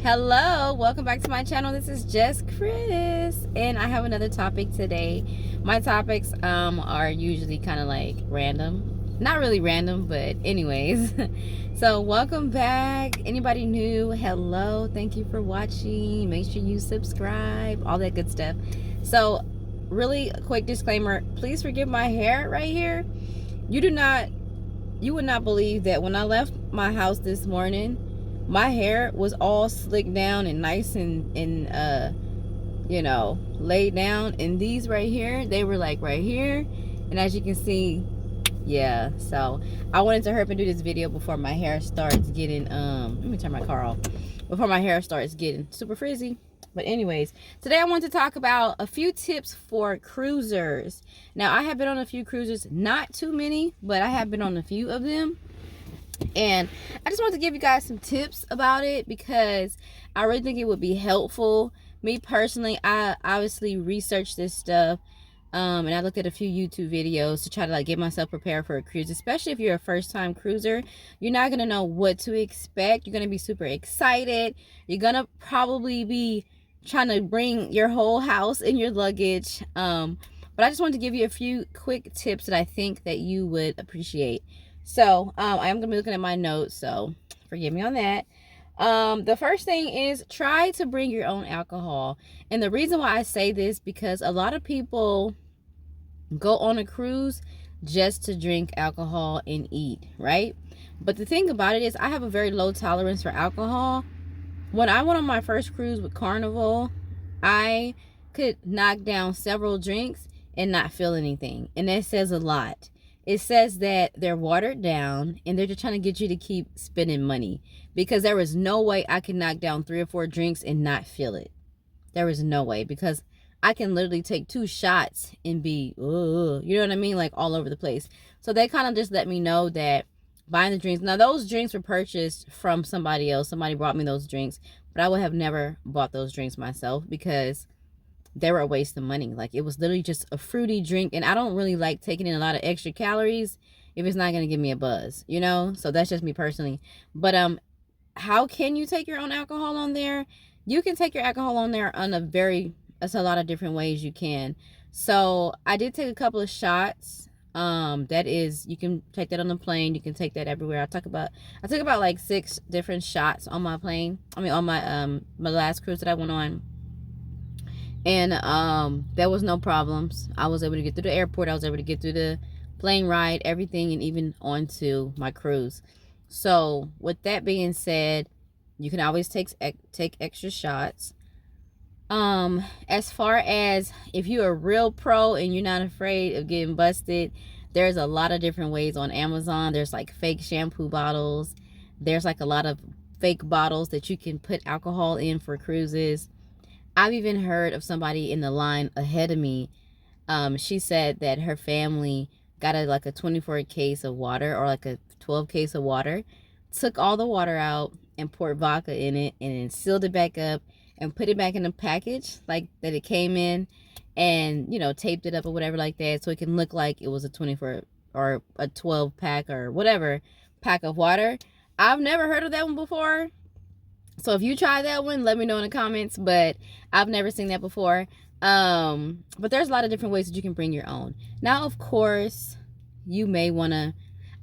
Hello, welcome back to my channel. This is Just Chris, and I have another topic today. My topics are usually kind of like random, not really random, but anyways. So welcome back. Anybody new, hello, thank you for watching. Make sure you subscribe, all that good stuff. So really quick disclaimer, please forgive my hair right here. You would not believe that when I left my house this morning, my hair was all slicked down and nice and laid down, and these right here, they were like right here, and as you can see, yeah. So I wanted to hurry up and do this video before my hair starts getting let me turn my car off, before my hair starts getting super frizzy. But anyways, today I want to talk about a few tips for cruisers. Now, I have been on a few cruisers, not too many, but I have been on a few of them. And I just want to give you guys some tips about it because I really think it would be helpful. Me personally, I obviously researched this stuff, and I looked at a few YouTube videos to try to like get myself prepared for a cruise. Especially if you're a first-time cruiser, you're not gonna know what to expect. You're gonna be super excited. You're gonna probably be trying to bring your whole house in your luggage. But I just wanted to give you a few quick tips that I think that you would appreciate. So I am gonna be looking at my notes, so forgive me on that. The first thing is try to bring your own alcohol. And the reason why I say this, because a lot of people go on a cruise just to drink alcohol and eat, right? But the thing about it is I have a very low tolerance for alcohol. When I went on my first cruise with Carnival, I could knock down several drinks and not feel anything. And that says a lot. It says that they're watered down and they're just trying to get you to keep spending money, because there was no way I could knock down 3 or 4 drinks and not feel it. There was no way, because I can literally take 2 shots and be, you know what I mean? Like all over the place. So they kind of just let me know that buying the drinks. Now, those drinks were purchased from somebody else. Somebody brought me those drinks, but I would have never bought those drinks myself because they were a waste of money. Like, it was literally just a fruity drink, and I don't really like taking in a lot of extra calories if it's not going to give me a buzz, you know? So that's just me personally. But how can you take your own alcohol on there? You can take your alcohol on there on it's a lot of different ways you can. So I did take a couple of shots. That is, you can take that on the plane, you can take that everywhere. I took about like 6 different shots on my plane. I mean, on my last cruise that I went on. And there was no problems. I was able to get through the airport. I was able to get through the plane ride, everything, and even onto my cruise. So with that being said, you can always take extra shots. As far as if you're a real pro and you're not afraid of getting busted, there's a lot of different ways on Amazon. There's like fake shampoo bottles. There's like a lot of fake bottles that you can put alcohol in for cruises. I've even heard of somebody in the line ahead of me. She said that her family got like a 24 case of water, or like a 12 case of water, took all the water out and poured vodka in it, and then sealed it back up and put it back in the package like that it came in, and taped it up or whatever like that, so it can look like it was a 24 or a 12 pack or whatever pack of water. I've never heard of that one before. So if you try that one, let me know in the comments, but I've never seen that before. But there's a lot of different ways that you can bring your own. Now, of course, you may want to,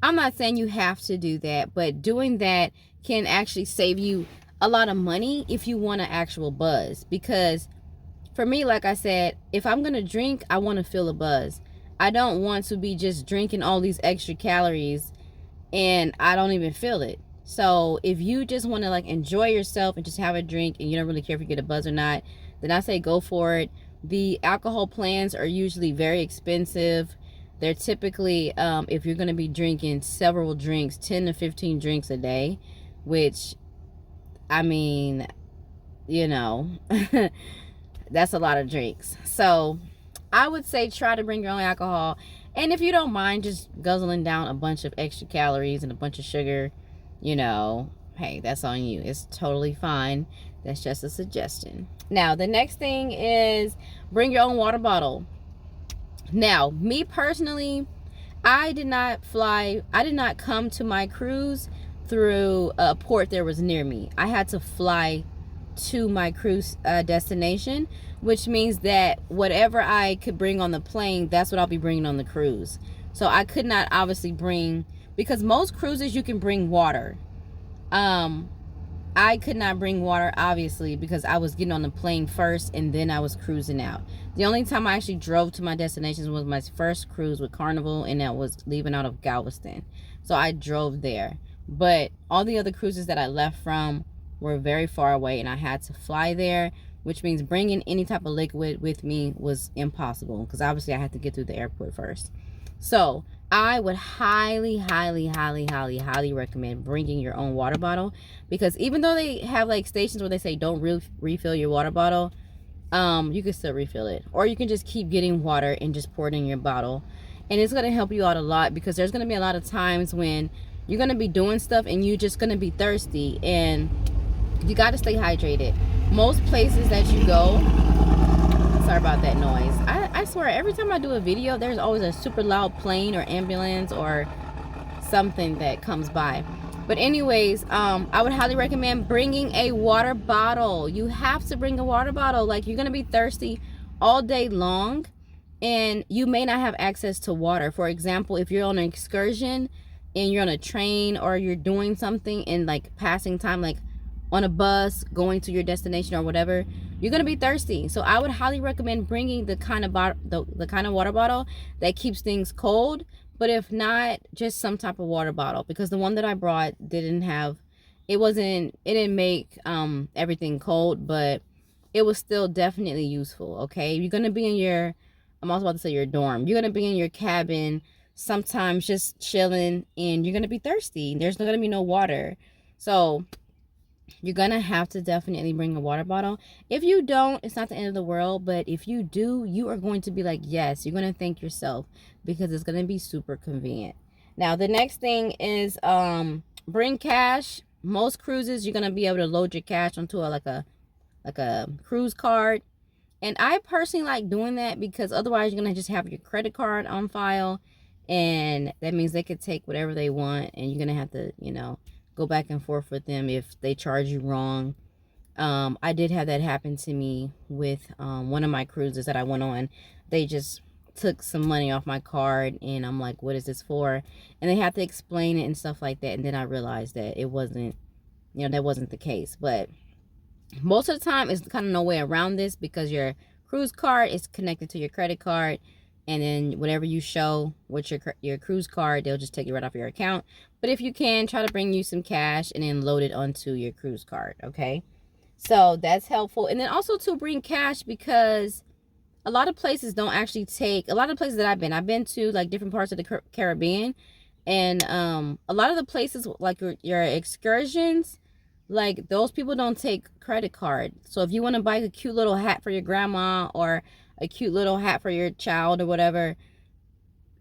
I'm not saying you have to do that, but doing that can actually save you a lot of money if you want an actual buzz. Because for me, like I said, if I'm going to drink, I want to feel a buzz. I don't want to be just drinking all these extra calories and I don't even feel it. So if you just want to like enjoy yourself and just have a drink and you don't really care if you get a buzz or not, then I say go for it. The alcohol plans are usually very expensive. They're typically, if you're going to be drinking several drinks, 10 to 15 drinks a day, which, I mean, that's a lot of drinks. So I would say try to bring your own alcohol. And if you don't mind just guzzling down a bunch of extra calories and a bunch of sugar, hey, that's on you. It's totally fine. That's just a suggestion. Now, the next thing is bring your own water bottle. Now, me personally, I did not come to my cruise through a port that was near me. I had to fly to my cruise destination, which means that whatever I could bring on the plane, that's what I'll be bringing on the cruise. So I could not obviously bring, because most cruises you can bring water. I could not bring water, obviously, because I was getting on the plane first and then I was cruising out. The only time I actually drove to my destinations was my first cruise with Carnival, and that was leaving out of Galveston. So I drove there. But all the other cruises that I left from were very far away, and I had to fly there, which means bringing any type of liquid with me was impossible, because obviously I had to get through the airport first. So I would highly recommend bringing your own water bottle, because even though they have like stations where they say don't refill your water bottle, you can still refill it, or you can just keep getting water and just pour it in your bottle, and it's going to help you out a lot, because there's going to be a lot of times when you're going to be doing stuff and you're just going to be thirsty, and you got to stay hydrated. Most places that you go, sorry about that noise, I swear every time I do a video there's always a super loud plane or ambulance or something that comes by. But anyways, I would highly recommend bringing a water bottle. You have to bring a water bottle. Like, you're gonna be thirsty all day long and you may not have access to water. For example, if you're on an excursion and you're on a train, or you're doing something and like passing time, like on a bus going to your destination or whatever, you're gonna be thirsty. So I would highly recommend bringing the kind of water bottle that keeps things cold. But if not, just some type of water bottle, because the one that I brought didn't make everything cold, but it was still definitely useful. Okay, you're gonna be in your, I'm also about to say your dorm, you're gonna be in your cabin sometimes just chilling, and you're gonna be thirsty. There's not gonna be no water, so you're gonna have to definitely bring a water bottle. If you don't, it's not the end of the world, but if you do, you are going to be like, yes, you're gonna thank yourself, because it's gonna be super convenient. Now the next thing is bring cash. Most cruises you're gonna be able to load your cash onto a cruise card, and I personally like doing that, because otherwise you're gonna just have your credit card on file, and that means they could take whatever they want, and you're gonna have to, go back and forth with them if they charge you wrong. I did have that happen to me with one of my cruises that I went on. They just took some money off my card, and I'm like, what is this for? And they had to explain it and stuff like that, and then I realized that it wasn't, that wasn't the case. But most of the time it's kind of no way around this, because your cruise card is connected to your credit card, and then whatever you show with your cruise card, they'll just take it right off your account. But if you can, try to bring you some cash and then load it onto your cruise card, okay? So that's helpful. And then also to bring cash, because a lot of places don't actually take, a lot of places that I've been to, like different parts of the Caribbean, and a lot of the places, like your excursions, like those people don't take credit card. So if you want to buy a cute little hat for your grandma, or a cute little hat for your child or whatever,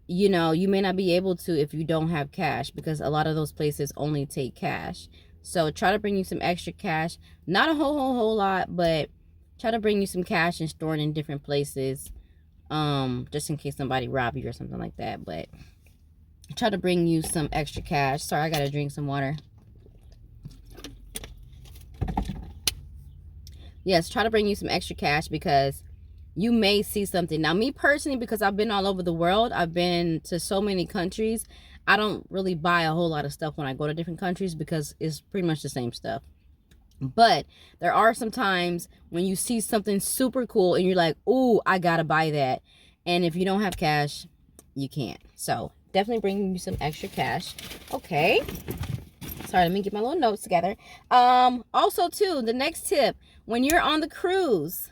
you may not be able to if you don't have cash, because a lot of those places only take cash. So try to bring you some extra cash, not a whole lot, but try to bring you some cash and store it in different places, just in case somebody rob you or something like that. But try to bring you some extra cash. Sorry, I gotta drink some water. Yes, try to bring you some extra cash, because you may see something. Now, me personally, because I've been all over the world, I've been to so many countries, I don't really buy a whole lot of stuff when I go to different countries, because it's pretty much the same stuff. But there are some times when you see something super cool and you're like, ooh, I gotta buy that. And if you don't have cash, you can't. So definitely bring you some extra cash. Okay. Sorry, let me get my little notes together. Also too, the next tip, when you're on the cruise,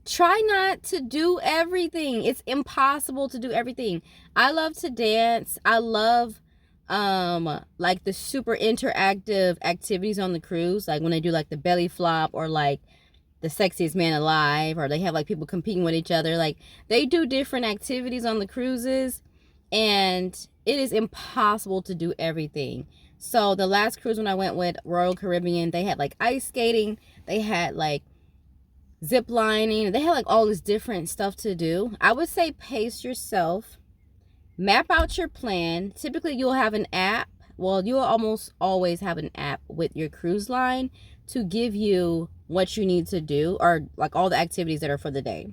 try not to do everything. It's impossible to do everything. I love to dance. I love like the super interactive activities on the cruise, like when they do like the belly flop, or like the sexiest man alive, or they have like people competing with each other. Like, they do different activities on the cruises, and it is impossible to do everything. So the last cruise when I went with Royal Caribbean, they had like ice skating, they had like zip lining, they had like all this different stuff to do. I would say pace yourself Map out your plan. Typically, you'll have an app. Well, you'll almost always have an app with your cruise line to give you what you need to do, or like all the activities that are for the day.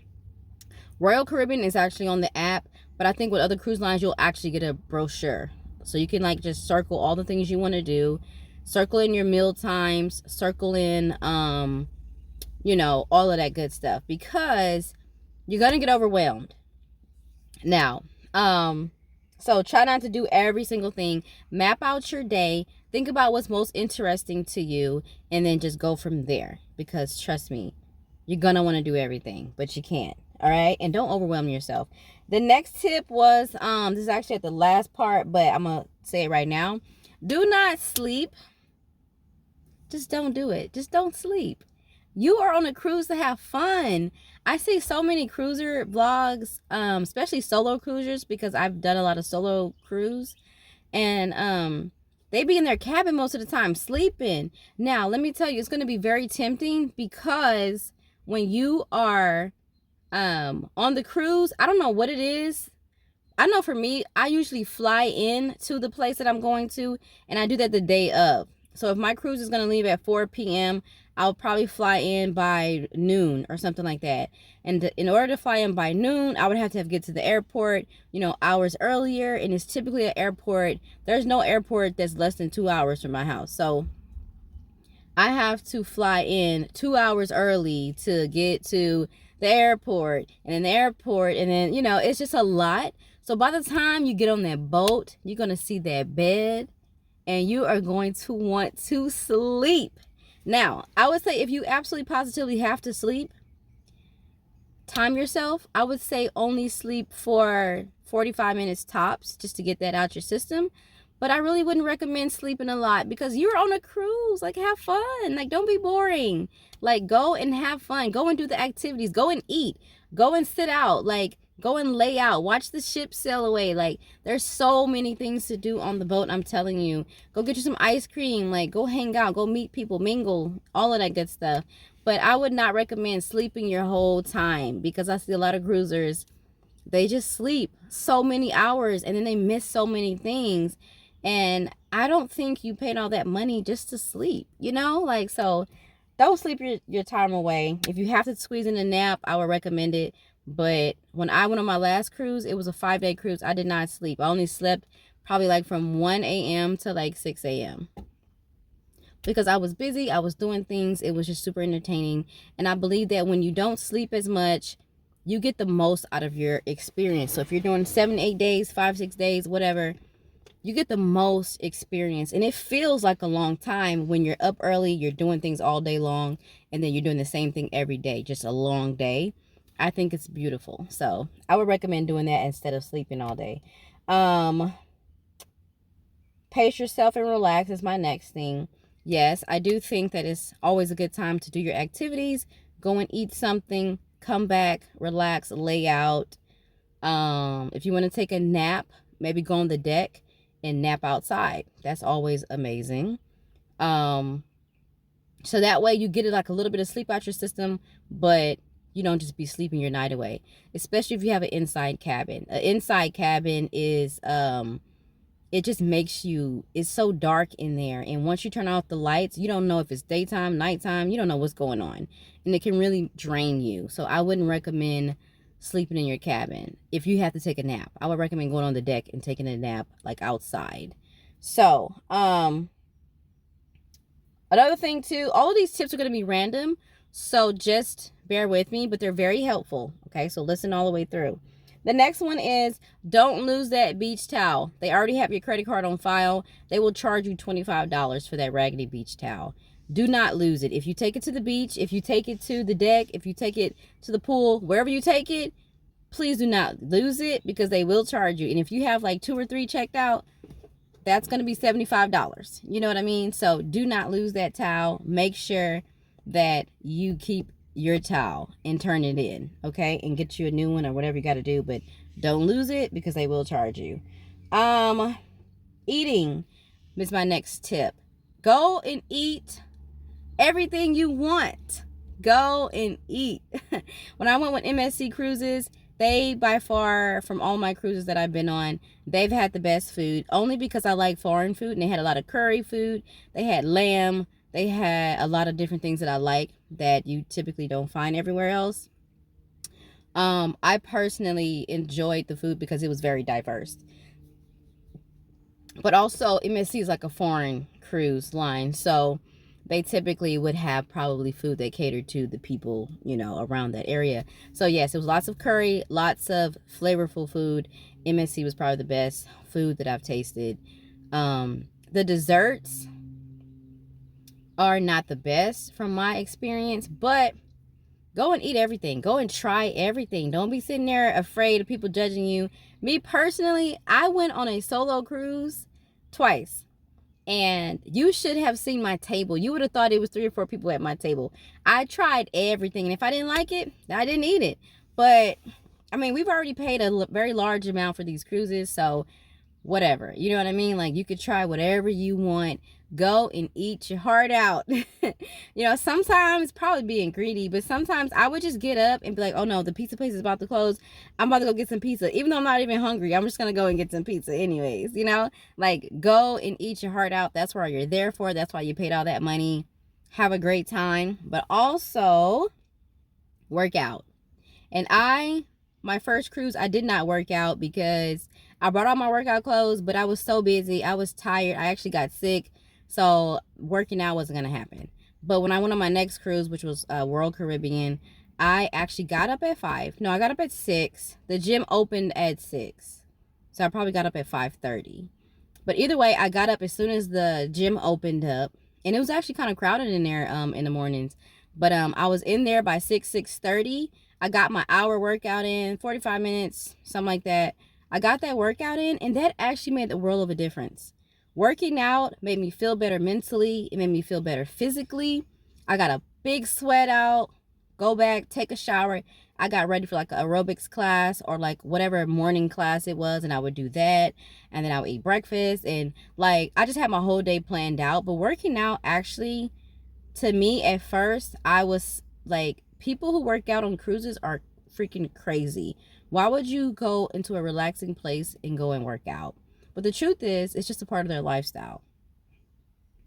Royal Caribbean is actually on the app, but I think with other cruise lines, you'll actually get a brochure. So you can like just circle all the things you want to do, circle in your meal times, circle in, you know, all of that good stuff, because you're going to get overwhelmed. Now, so try not to do every single thing. Map out your day. Think about what's most interesting to you, and then just go from there. Because trust me, you're going to want to do everything, but you can't. All right? And don't overwhelm yourself. The next tip was, this is actually at the last part, but I'm going to say it right now. Do not sleep. Just don't do it. Just don't sleep. You are on a cruise to have fun. I see so many cruiser vlogs, especially solo cruisers, because I've done a lot of solo cruise, and they be in their cabin most of the time sleeping. Now, let me tell you, it's going to be very tempting, because when you are on the cruise, I don't know what it is. I know for me, I usually fly in to the place that I'm going to, and I do that the day of. So if my cruise is going to leave at 4 p.m., I'll probably fly in by noon or something like that. And in order to fly in by noon, I would have to get to the airport, you know, hours earlier. And it's typically an airport. There's no airport that's less than 2 hours from my house. So I have to fly in 2 hours early to get to the airport, and then the airport, and then, you know, it's just a lot. So by the time you get on that boat, you're going to see that bed, and you are going to want to sleep. Now, I would say if you absolutely positively have to sleep, time yourself. I would say only sleep for 45 minutes tops, just to get that out your system. But I really wouldn't recommend sleeping a lot, because you're on a cruise. Like, have fun. Like, don't be boring. Like, go and have fun. Go and do the activities. Go and eat. Go and sit out. Like, go and lay out. Watch the ship sail away. Like, there's so many things to do on the boat, I'm telling you. Go get you some ice cream. Like, go hang out. Go meet people. Mingle. All of that good stuff. But I would not recommend sleeping your whole time, because I see a lot of cruisers, they just sleep so many hours, and then they miss so many things. And I don't think you paid all that money just to sleep, you know? Like, so don't sleep your time away. If you have to squeeze in a nap, I would recommend it. But when I went on my last cruise, it was a 5-day cruise. I did not sleep. I only slept probably like from 1 a.m. to like 6 a.m. because I was busy. I was doing things. It was just super entertaining. And I believe that when you don't sleep as much, you get the most out of your experience. So if you're doing 7, 8 days, 5, 6 days, whatever, you get the most experience. And it feels like a long time when you're up early, you're doing things all day long, and then you're doing the same thing every day, just a long day. I think it's beautiful. So I would recommend doing that instead of sleeping all day. Pace yourself and relax is my next thing. Yes, I do think that it's always a good time to do your activities. Go and eat something, come back, relax, lay out. If you want to take a nap, maybe go on the deck and nap outside. That's always amazing. So that way you get it like a little bit of sleep out your system, but you don't just be sleeping your night away. Especially if you have an inside cabin. An inside cabin is it just makes you, it's so dark in there, and once you turn off the lights, you don't know if it's daytime, nighttime, you don't know what's going on, and it can really drain you. So I wouldn't recommend sleeping in your cabin. If you have to take a nap, I would recommend going on the deck and taking a nap like outside. So another thing too, all of these tips are going to be random, so just bear with me, but they're very helpful. Okay, so listen all the way through. The next one is, don't lose that beach towel. They already have your credit card on file. They will charge you $25 for that raggedy beach towel. Do not lose it. If you take it to the beach, if you take it to the deck, if you take it to the pool, wherever you take it, please do not lose it, because they will charge you. And if you have like 2 or 3 checked out, that's going to be $75. You know what I mean? So do not lose that towel. Make sure that you keep your towel and turn it in, okay, and get you a new one or whatever you got to do, but don't lose it, because they will charge you. Eating is my next tip. Go and eat everything you want. Go and eat. When I went with MSC Cruises, They, by far, from all my cruises that I've been on, they've had the best food, only because I like foreign food, and they had a lot of curry food. They had lamb. They had a lot of different things that I like that you typically don't find everywhere else. I personally enjoyed the food because it was very diverse. But also, MSC is like a foreign cruise line, so they typically would have probably food that catered to the people, you know, around that area. So yes, it was lots of curry, lots of flavorful food. MSC was probably the best food that I've tasted. The desserts are not the best from my experience, but go and eat everything. Go and try everything. Don't be sitting there afraid of people judging you. Me personally, I went on a solo cruise twice. And you should have seen my table. You would have thought it was 3 or 4 people at my table. I tried everything. And if I didn't like it, I didn't eat it. But, I mean, we've already paid a very large amount for these cruises. So, whatever. You know what I mean? Like, you could try whatever you want. Go and eat your heart out. You know, sometimes, probably being greedy, but sometimes I would just get up and be like, oh no, the pizza place is about to close. I'm about to go get some pizza. Even though I'm not even hungry, I'm just going to go and get some pizza anyways, you know? Like, go and eat your heart out. That's why you're there for. That's why you paid all that money. Have a great time. But also, work out. And my first cruise, I did not work out because I brought all my workout clothes, but I was so busy. I was tired. I actually got sick. So working out wasn't going to happen. But when I went on my next cruise, which was World Caribbean, I actually got up at 5. No, I got up at 6. The gym opened at 6. So I probably got up at 5:30. But either way, I got up as soon as the gym opened up. And it was actually kind of crowded in there in the mornings. But I was in there by 6:30. I got my hour workout in, 45 minutes, something like that. I got that workout in, and that actually made the world of a difference. Working out made me feel better mentally. It made me feel better physically. I got a big sweat out. Go back, take a shower. I got ready for like an aerobics class or like whatever morning class it was, and I would do that. And then I would eat breakfast, and like I just had my whole day planned out. But working out actually, to me at first, I was like, people who work out on cruises are freaking crazy. Why would you go into a relaxing place and go and work out? But the truth is, it's just a part of their lifestyle.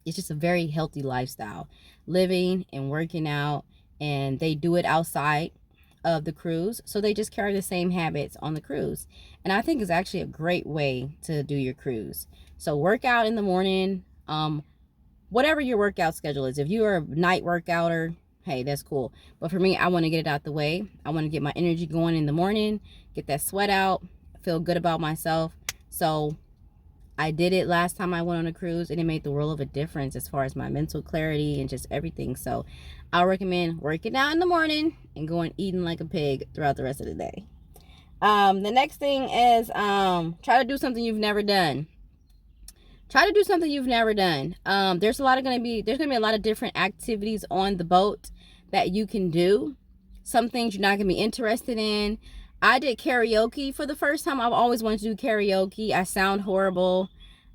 It's just a very healthy lifestyle, living and working out, and they do it outside of the cruise. So they just carry the same habits on the cruise. And I think it's actually a great way to do your cruise. So work out in the morning, whatever your workout schedule is. If you are a night workouter, hey, that's cool. But for me, I want to get it out the way. I want to get my energy going in the morning, get that sweat out, feel good about myself. So I did it last time I went on a cruise, and it made the world of a difference as far as my mental clarity and just everything. So I recommend working out in the morning and going eating like a pig throughout the rest of the day. The next thing is try to do something you've never done. Try to do something you've never done. There's gonna be a lot of different activities on the boat that you can do. Some things you're not gonna be interested in. I did karaoke for the first time. I've always wanted to do karaoke. I sound horrible.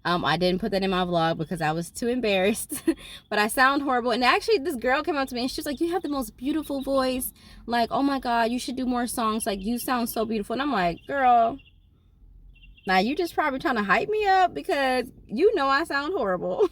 I didn't put that in my vlog because I was too embarrassed. But I sound horrible. And actually, this girl came up to me and she was like, you have the most beautiful voice. Like, oh my God, you should do more songs. Like, you sound so beautiful. And I'm like, girl, now you just probably trying to hype me up because you know I sound horrible.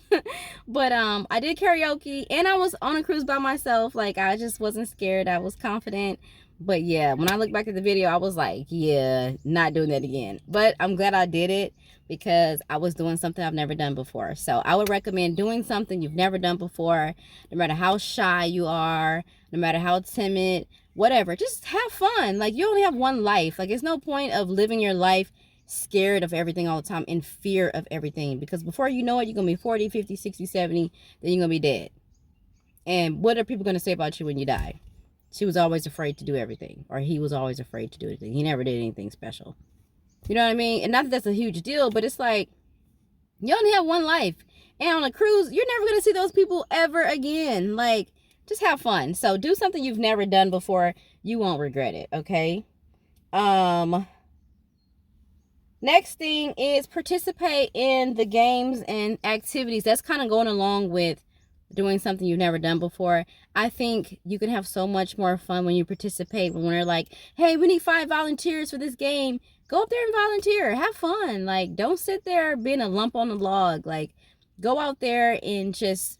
But I did karaoke, and I was on a cruise by myself. Like, I just wasn't scared. I was confident. But yeah, when I look back at the video, I was like, yeah, not doing that again. But I'm glad I did it because I was doing something I've never done before. So I would recommend doing something you've never done before, no matter how shy you are, no matter how timid, whatever. Just have fun. Like, you only have one life. Like, there's no point of living your life scared of everything all the time, in fear of everything. Because before you know it, you're going to be 40, 50, 60, 70, then you're going to be dead. And what are people going to say about you when you die? She was always afraid to do everything, or he was always afraid to do anything. He never did anything special. You know what I mean? And not that that's a huge deal, but it's like, you only have one life. And on a cruise, you're never going to see those people ever again. Like, just have fun. So do something you've never done before. You won't regret it, okay? Next thing is participate in the games and activities. That's kind of going along with doing something you've never done before. I think you can have so much more fun when you participate, when they're like, hey, we need 5 volunteers for this game. Go up there and volunteer. Have fun. Like, don't sit there being a lump on the log. Like, go out there and just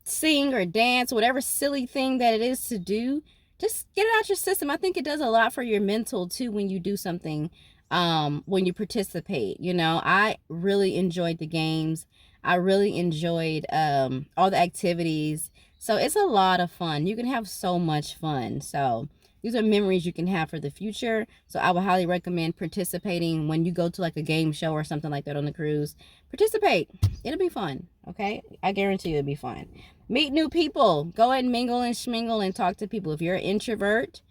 sing or dance, whatever silly thing that it is to do. Just get it out your system. I think it does a lot for your mental too when you do something, when you participate. You know, I really enjoyed the games. I really enjoyed all the activities. So it's a lot of fun. You can have so much fun. So these are memories you can have for the future. So I would highly recommend participating when you go to like a game show or something like that on the cruise. Participate. It'll be fun. Okay? I guarantee you it'll be fun. Meet new people. Go ahead and mingle and schmingle and talk to people. If you're an introvert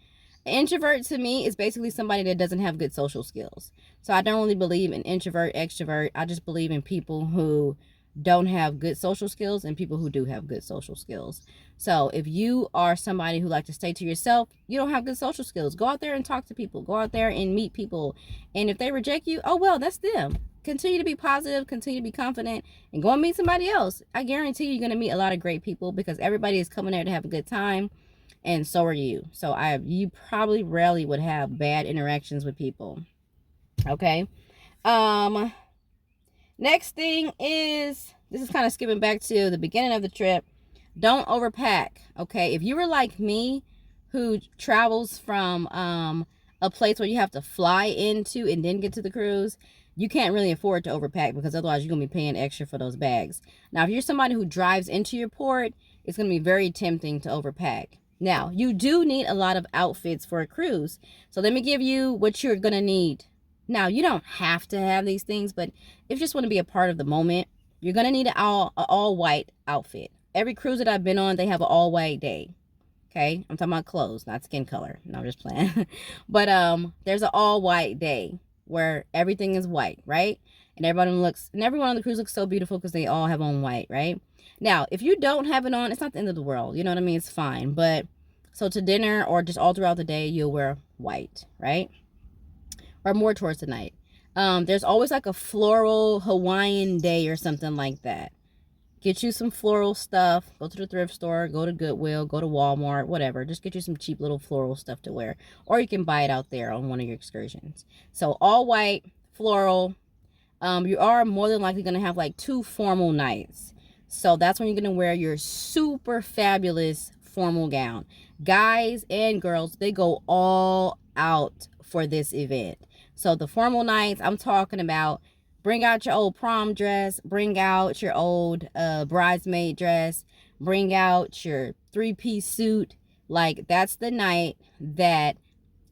to me is basically somebody that doesn't have good social skills. So I don't really believe in introvert, extrovert. I just believe in people who don't have good social skills and people who do have good social skills. So if you are somebody who likes to stay to yourself, you don't have good social skills. Go out there and talk to people. Go out there and meet people. And if they reject you, oh well, that's them. Continue to be positive, continue to be confident, and go and meet somebody else. I guarantee you're going to meet a lot of great people because everybody is coming there to have a good time, and so are you. So you probably rarely would have bad interactions with people. Okay. Next thing is, this is kind of skipping back to the beginning of the trip. Don't overpack. Okay. If you were like me, who travels from a place where you have to fly into and then get to the cruise, you can't really afford to overpack because otherwise you're going to be paying extra for those bags. Now, if you're somebody who drives into your port, it's going to be very tempting to overpack. Now, you do need a lot of outfits for a cruise. So let me give you what you're going to need. Now, you don't have to have these things, but if you just want to be a part of the moment, you're going to need an all white outfit. Every cruise that I've been on, they have an all white day. Okay? I'm talking about clothes, not skin color. No, I'm just playing. But there's an all white day where everything is white, right? And everyone on the cruise looks so beautiful because they all have on white, right? Now, if you don't have it on, it's not the end of the world. You know what I mean? It's fine. But so to dinner or just all throughout the day, you'll wear white, right? Or more towards the night. There's always like a floral Hawaiian day or something like that. Get you some floral stuff. Go to the thrift store. Go to Goodwill. Go to Walmart. Whatever. Just get you some cheap little floral stuff to wear. Or you can buy it out there on one of your excursions. So all white, floral. You are more than likely going to have like 2 formal nights. So that's when you're going to wear your super fabulous formal gown. Guys and girls, they go all out for this event. So the formal nights, I'm talking about, bring out your old prom dress, bring out your old bridesmaid dress, bring out your 3-piece suit. Like, that's the night that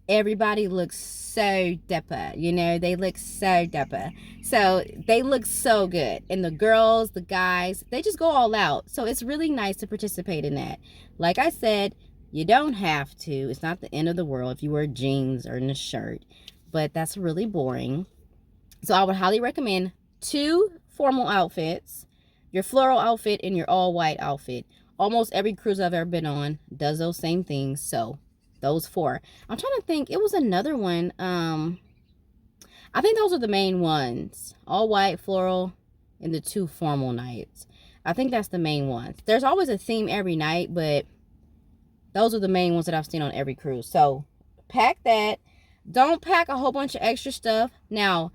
everybody looks so dapper. You know, they look so dapper. So they look so good. And the girls, the guys, they just go all out. So it's really nice to participate in that. Like I said, you don't have to. It's not the end of the world if you wear jeans or in a shirt. But that's really boring. So I would highly recommend 2 formal outfits, your floral outfit and your all white outfit. Almost every cruise I've ever been on does those same things. So those 4. I'm trying to think. It was another one. I think those are the main ones. All white, floral, and the 2 formal nights. I think that's the main ones. There's always a theme every night, but those are the main ones that I've seen on every cruise. So pack that. Don't pack a whole bunch of extra stuff. Now,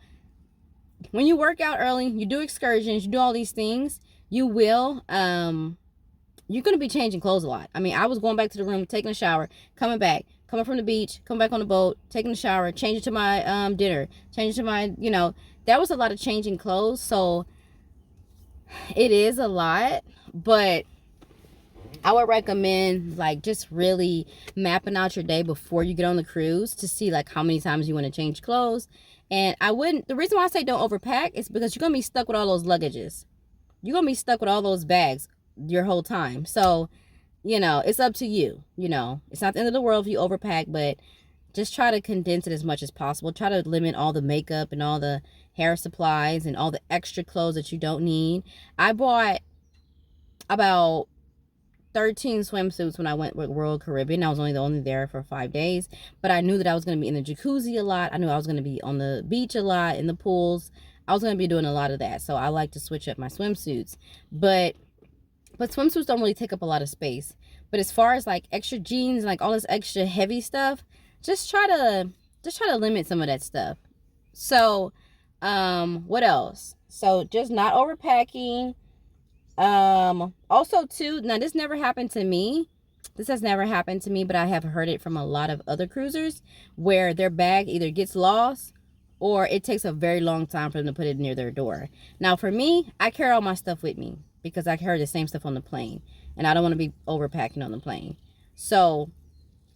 when you work out early, you do excursions, you do all these things, you will, you're going to be changing clothes a lot. I mean, I was going back to the room, taking a shower, coming back, coming from the beach, coming back on the boat, taking a shower, changing to my dinner, changing to my, you know, that was a lot of changing clothes. So it is a lot, but I would recommend like just really mapping out your day before you get on the cruise to see like how many times you want to change clothes. And the reason why I say don't overpack is because you're going to be stuck with all those luggages. You're going to be stuck with all those bags your whole time. So, you know, it's up to you. You know, it's not the end of the world if you overpack, but just try to condense it as much as possible. Try to limit all the makeup and all the hair supplies and all the extra clothes that you don't need. I bought about 13 swimsuits when I went with Royal Caribbean. I was only there for 5 days, but I knew that I was going to be in the jacuzzi a lot. I knew I was going to be on the beach a lot, in the pools. I was going to be doing a lot of that, so I like to switch up my swimsuits. But But swimsuits don't really take up a lot of space. But as far as like extra jeans, like all this extra heavy stuff, just try to limit some of that stuff. So, what else? So just not overpacking. Also too, now this never happened to me. This has never happened to me, but I have heard it from a lot of other cruisers where their bag either gets lost or it takes a very long time for them to put it near their door. Now for me, I carry all my stuff with me because I carry the same stuff on the plane and I don't want to be overpacking on the plane. So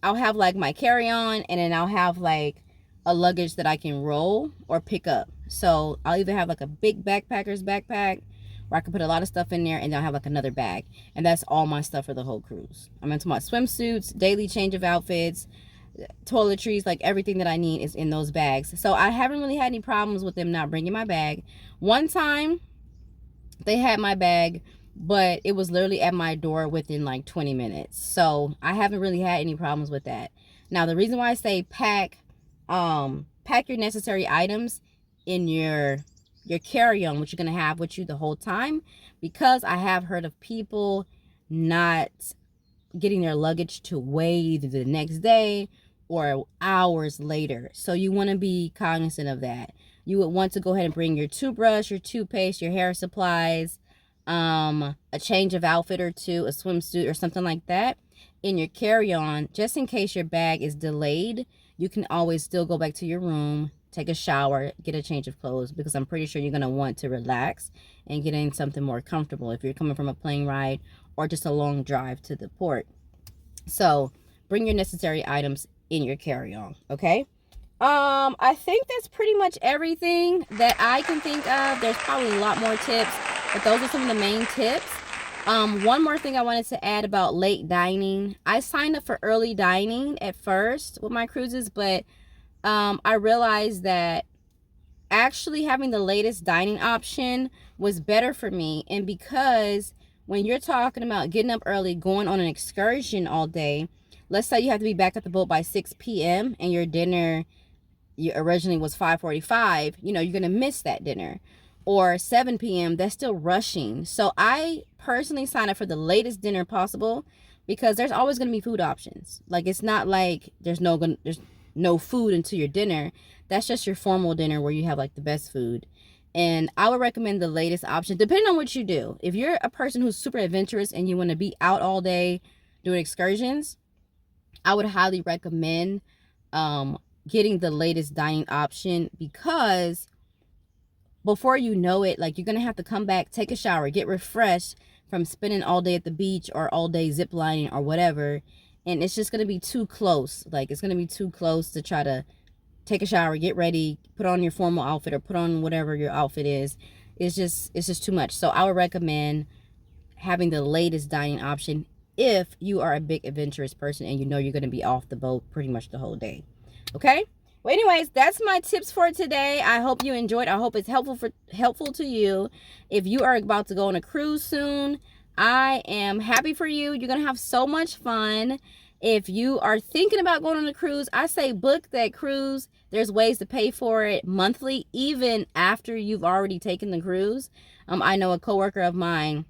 I'll have like my carry-on, and then I'll have like a luggage that I can roll or pick up. So I'll either have like a big backpacker's backpack where I can put a lot of stuff in there, and then I'll have like another bag. And that's all my stuff for the whole cruise. I'm into my swimsuits, daily change of outfits, toiletries, like everything that I need is in those bags. So I haven't really had any problems with them not bringing my bag. One time they had my bag, but it was literally at my door within like 20 minutes. So I haven't really had any problems with that. Now the reason why I say pack your necessary items in your carry-on, which you're gonna have with you the whole time, because I have heard of people not getting their luggage to weigh either the next day or hours later. So you want to be cognizant of that. You would want to go ahead and bring your toothbrush, your toothpaste, your hair supplies, a change of outfit or two, a swimsuit or something like that in your carry-on, just in case your bag is delayed. You can always still go back to your room, take a shower, get a change of clothes, because I'm pretty sure you're going to want to relax and get in something more comfortable if you're coming from a plane ride or just a long drive to the port. So bring your necessary items in your carry-on, okay? I think that's pretty much everything that I can think of. There's probably a lot more tips, but those are some of the main tips. One more thing I wanted to add about late dining. I signed up for early dining at first with my cruises, but I realized that actually having the latest dining option was better for me. And because when you're talking about getting up early, going on an excursion all day, let's say you have to be back at the boat by 6 p.m. and your dinner originally was 5:45, you're going to miss that dinner. Or 7 p.m., that's still rushing. So I personally sign up for the latest dinner possible because there's always going to be food options. Like, it's not like there's no food until your dinner. That's just your formal dinner where you have like the best food. And I would recommend the latest option, depending on what you do. If you're a person who's super adventurous and you want to be out all day doing excursions, I would highly recommend getting the latest dining option, because before you know it, like, you're going to have to come back, take a shower, get refreshed from spending all day at the beach or all day zip lining or whatever. And it's just going to be too close. Like, it's going to be too close to try to take a shower, get ready, put on your formal outfit or put on whatever your outfit is. It's just too much. So I would recommend having the latest dining option if you are a big adventurous person and you know you're going to be off the boat pretty much the whole day. Okay? Well, anyways, that's my tips for today. I hope you enjoyed. I hope it's helpful to you. If you are about to go on a cruise soon, I am happy for you. You're going to have so much fun. If you are thinking about going on a cruise, I say book that cruise. There's ways to pay for it monthly, even after you've already taken the cruise. I know a coworker of mine,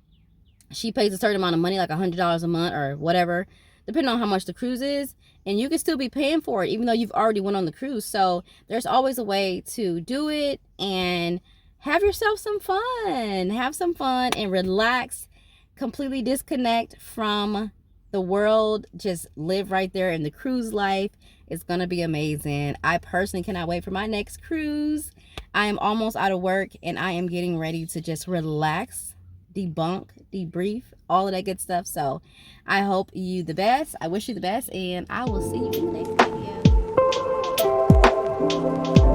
she pays a certain amount of money, like $100 a month or whatever, depending on how much the cruise is. And you can still be paying for it even though you've already went on the cruise. So there's always a way to do it and have yourself some fun. Have some fun and relax. Completely disconnect from the world. Just live right there in the cruise life. It's going to be amazing. I personally cannot wait for my next cruise. I am almost out of work and I am getting ready to just relax, debunk, debrief, all of that good stuff. So I hope you the best. I wish you the best, and I will see you in the next video.